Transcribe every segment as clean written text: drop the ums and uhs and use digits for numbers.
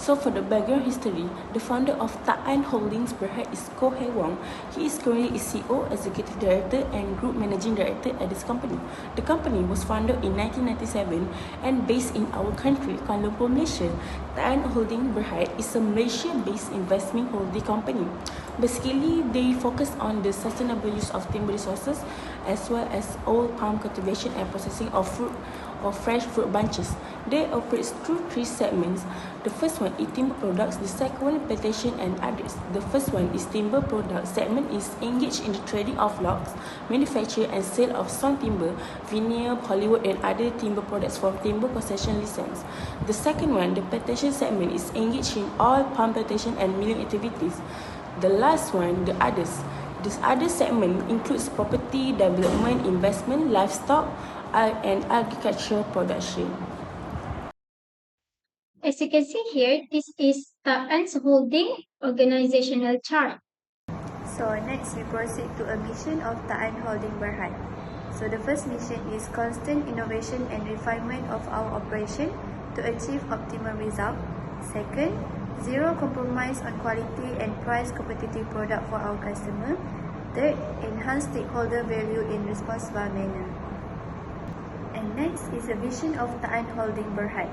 So for the background history, the founder of Ta'an Holdings Berhad is Koh Hai Wong. He is currently CEO, Executive Director and Group Managing Director at this company. The company was founded in 1997 and based in our country, Kuala Lumpur, Malaysia. Ta'an Holdings Berhad is a Malaysia-based investment holding company. Basically, they focus on the sustainable use of timber resources as well as oil palm cultivation and processing of fruit or fresh fruit bunches. They operate through three segments. The first one is timber products, the second one plantation and others. The first one is timber products segment is engaged in the trading of logs, manufacture and sale of sawn timber, veneer, plywood and other timber products from timber concession license. The second one, the plantation segment, is engaged in oil palm plantation and milling activities. The last one, the others. This other segment includes property development, investment, livestock, and agricultural production. As you can see here, this is Ta'an's holding organizational chart. So next we proceed to a mission of Ta'an Holding Berhad. So the first mission is constant innovation and refinement of our operation to achieve optimal result. Second, zero compromise on quality and price competitive product for our customer. Third, enhance stakeholder value in responsible manner. And next is a vision of Ta'an Holding Berhad.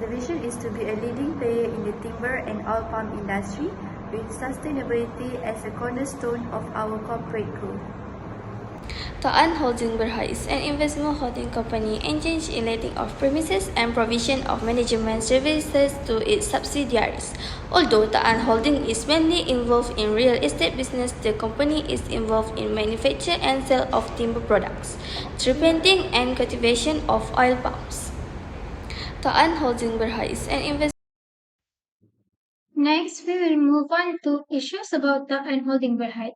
The vision is to be a leading player in the timber and oil palm industry with sustainability as a cornerstone of our corporate growth. Ta'an Holding Berhad is an investment holding company engaged in letting of premises and provision of management services to its subsidiaries. Although Ta'an Holding is mainly involved in real estate business, the company is involved in manufacture and sale of timber products, tree planting and cultivation of oil palms. Ta'an Holding Berhad is an investment. Next, we will move on to issues about Ta'an Holding Berhad.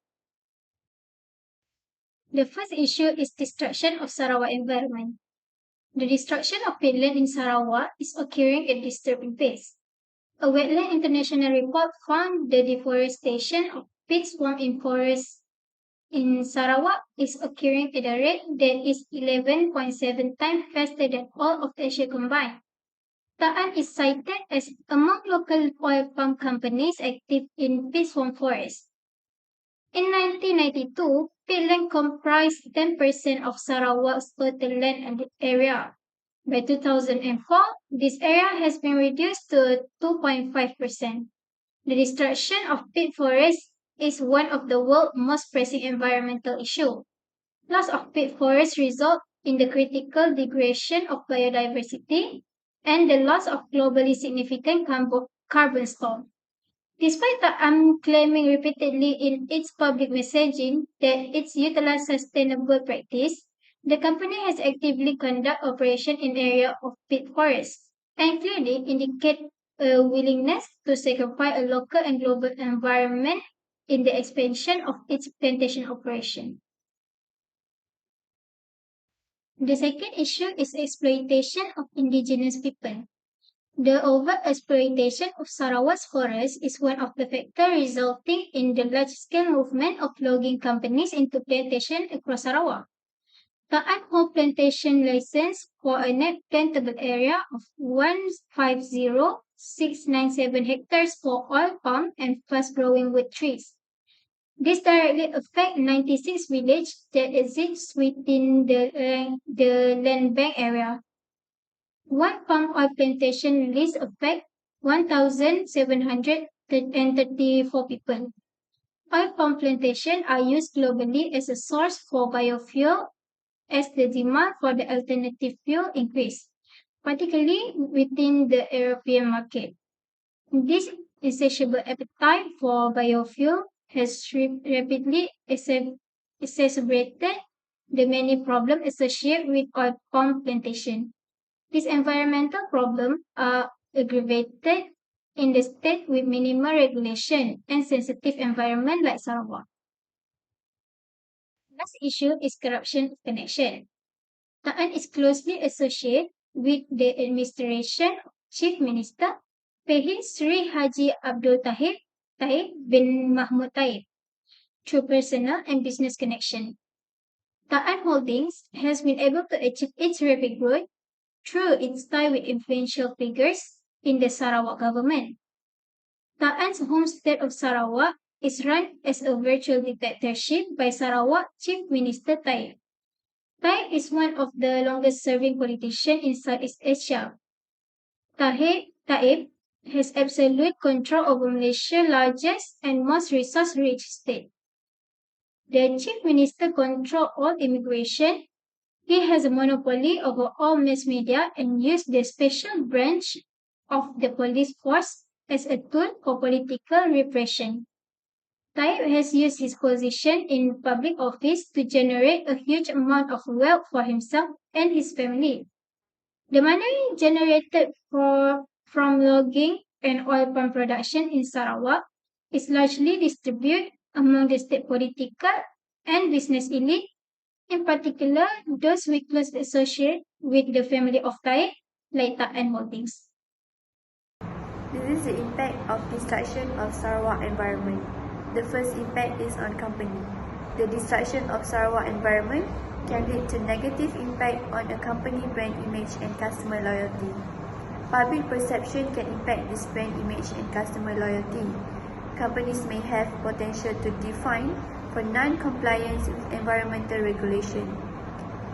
The first issue is destruction of Sarawak environment. The destruction of peatland in Sarawak is occurring at disturbing pace. A Wetland International report found the deforestation of peat swamp in forests in Sarawak is occurring at a rate that is 11.7 times faster than all of Asia combined. Ta'an is cited as among local oil palm companies active in peat swamp forests. In 1992, peatland comprised 10% of Sarawak's total land area. By 2004, this area has been reduced to 2.5%. The destruction of peat forests is one of the world's most pressing environmental issues. Loss of peat forests result in the critical degradation of biodiversity and the loss of globally significant carbon store. Despite the claiming repeatedly in its public messaging that it's utilized sustainable practice, the company has actively conducted operation in area of peat forests and clearly indicate a willingness to sacrifice a local and global environment in the expansion of its plantation operation. The second issue is exploitation of indigenous people. The overexploitation of Sarawak's forests is one of the factors resulting in the large-scale movement of logging companies into plantation across Sarawak. The Anho plantation license for a net plantable area of 150,697 hectares for oil palm and fast-growing wood trees. This directly affects 96 villages that exist within the land bank area. One palm oil plantation list affects 1,734 people. Oil palm plantations are used globally as a source for biofuel as the demand for the alternative fuel increases, particularly within the European market. This insatiable appetite for biofuel has rapidly exacerbated the many problems associated with oil palm plantation. These environmental problems are aggravated in the state with minimal regulation and sensitive environment like Sarawak. Last issue is corruption connection. Ta'an is closely associated with the administration of Chief Minister Pehin Sri Haji Abdul Taib bin Mahmud Taib through personal and business connection. Ta'an Holdings has been able to achieve its rapid growth through its tie with influential figures in the Sarawak government. Ta'an's homestead of Sarawak is run as a virtual dictatorship by Sarawak Chief Minister Taib. Taib is one of the longest-serving politicians in Southeast Asia. Taib has absolute control over Malaysia's largest and most resource-rich state. The Chief Minister controls all immigration. He has a monopoly over all mass media and uses the special branch of the police force as a tool for political repression. Taib has used his position in public office to generate a huge amount of wealth for himself and his family. The money generated from logging and oil palm production in Sarawak is largely distributed among the state political and business elite, in particular those with close associate with the family of Taib, like Ta'an Holdings. This is the impact of destruction of Sarawak environment. The first impact is on company. The destruction of Sarawak environment can lead to negative impact on a company brand image and customer loyalty. Public perception can impact this brand image and customer loyalty. Companies may have potential to define for non-compliance with environmental regulation.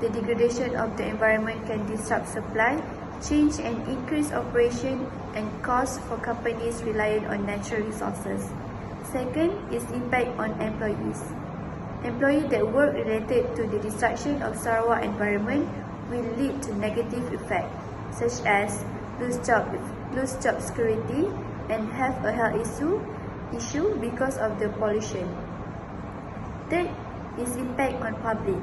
The degradation of the environment can disrupt supply, change and increase operation and costs for companies reliant on natural resources. Second is impact on employees. Employees that work related to the destruction of Sarawak environment will lead to negative effects such as lose job security and have a health issue because of the pollution. Third is impact on public.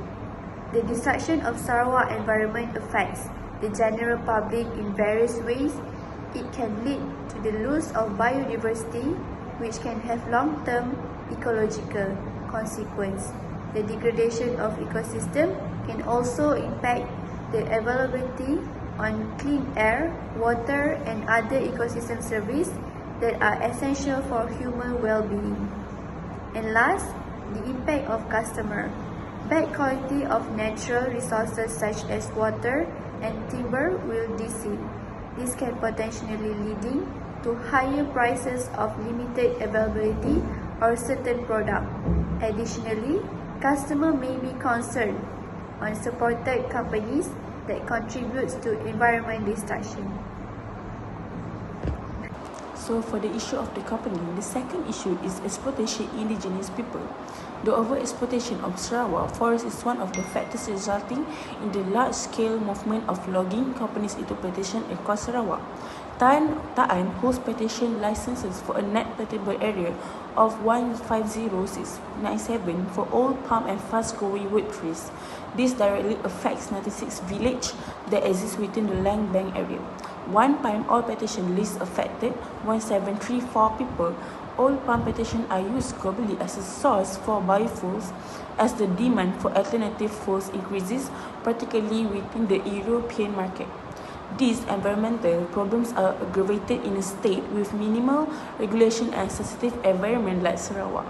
The destruction of Sarawak environment affects the general public in various ways. It can lead to the loss of biodiversity, which can have long-term ecological consequences. The degradation of ecosystem can also impact the availability on clean air, water, and other ecosystem services that are essential for human well-being. And last, the impact of customer. Bad quality of natural resources such as water and timber will deplete. This can potentially leading to higher prices of limited availability or certain product. Additionally, customer may be concerned on supported companies that contributes to environment destruction. So for the issue of the company, the second issue is exploitation indigenous people. The overexploitation of Sarawak forest is one of the factors resulting in the large-scale movement of logging companies into plantation across Sarawak. Ta'an holds plantation licenses for a net plantable area of 150,697 for old palm and fast-growing wood trees. This directly affects 96 villages that exist within the Lang Bang area. One palm oil plantation list affected 1734 people. Oil palm plantations are used globally as a source for biofuels as the demand for alternative fuels increases, particularly within the European market. These environmental problems are aggravated in a state with minimal regulation and sensitive environment like Sarawak.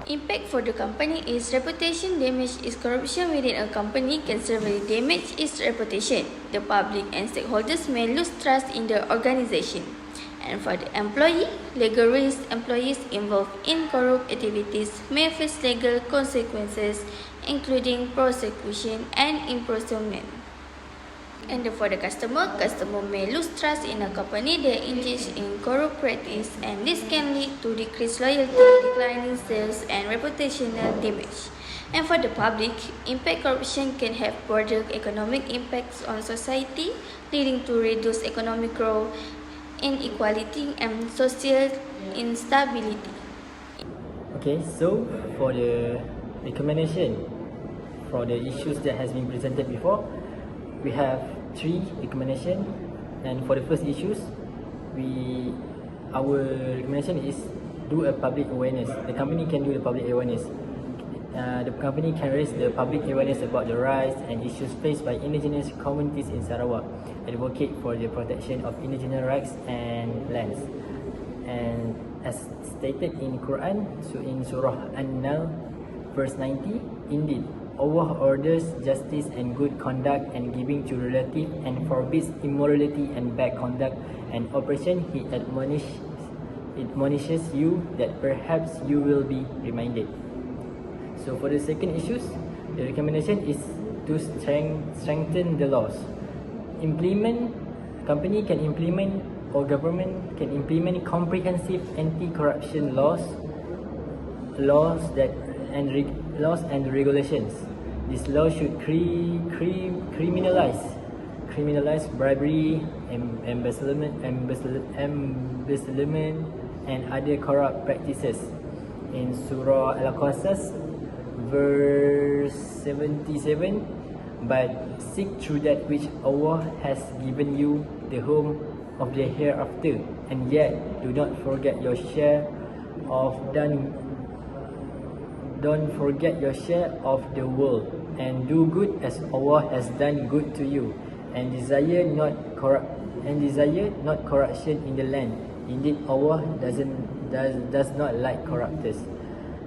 Impact for the company is reputation damage is corruption within a company can severely damage its reputation. The public and stakeholders may lose trust in the organization. And for the employee, legal risk employees involved in corrupt activities may face legal consequences, including prosecution and imprisonment. And for the customer may lose trust in a company that engages in corrupt practice, and this can lead to decreased loyalty, declining sales, and reputational damage. And for the public, impact corruption can have broader economic impacts on society, leading to reduced economic growth, inequality, and social instability. Okay, so for the recommendation for the issues that has been presented before, we have 3 recommendations, and for the first issues, our recommendation is do a public awareness. The company can do the public awareness. The company can raise the public awareness about the rights and issues faced by indigenous communities in Sarawak, advocate for the protection of indigenous rights and lands. And as stated in Quran, so in Surah An-Nahl, verse 90, indeed, Allah orders justice and good conduct and giving to relative and forbids immorality and bad conduct and oppression. He admonishes it admonishes you that perhaps you will be reminded. So for the second issues, the recommendation is to strengthen the laws. Company can implement or government can implement comprehensive anti-corruption laws and regulations. This law should criminalize bribery, embezzlement, and other corrupt practices. In Surah Al-Qasas, verse 77, but seek through that which Allah has given you the home of the hereafter, and yet do not forget your share of Don't forget your share of the world, and do good as Allah has done good to you, and desire not corruption in the land. Indeed, Allah does not like corruptors.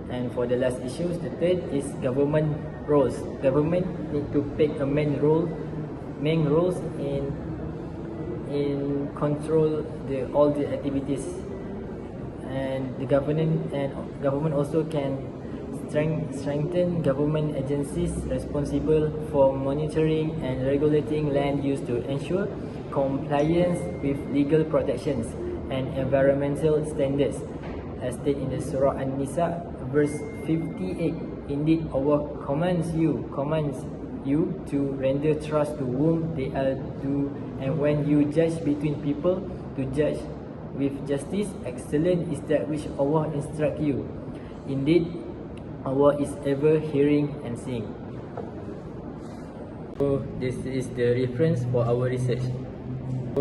And for the last issues, the third is government roles. Government need to take a main roles in control all the activities, and the government also can strengthen government agencies responsible for monitoring and regulating land use to ensure compliance with legal protections and environmental standards, as stated in the Surah An-Nisa, verse 58. Indeed, Allah commands you to render trust to whom they are due, and when you judge between people, to judge with justice. Excellent is that which Allah instructs you. Indeed, Allah is ever hearing and seeing. So this is the reference for our research.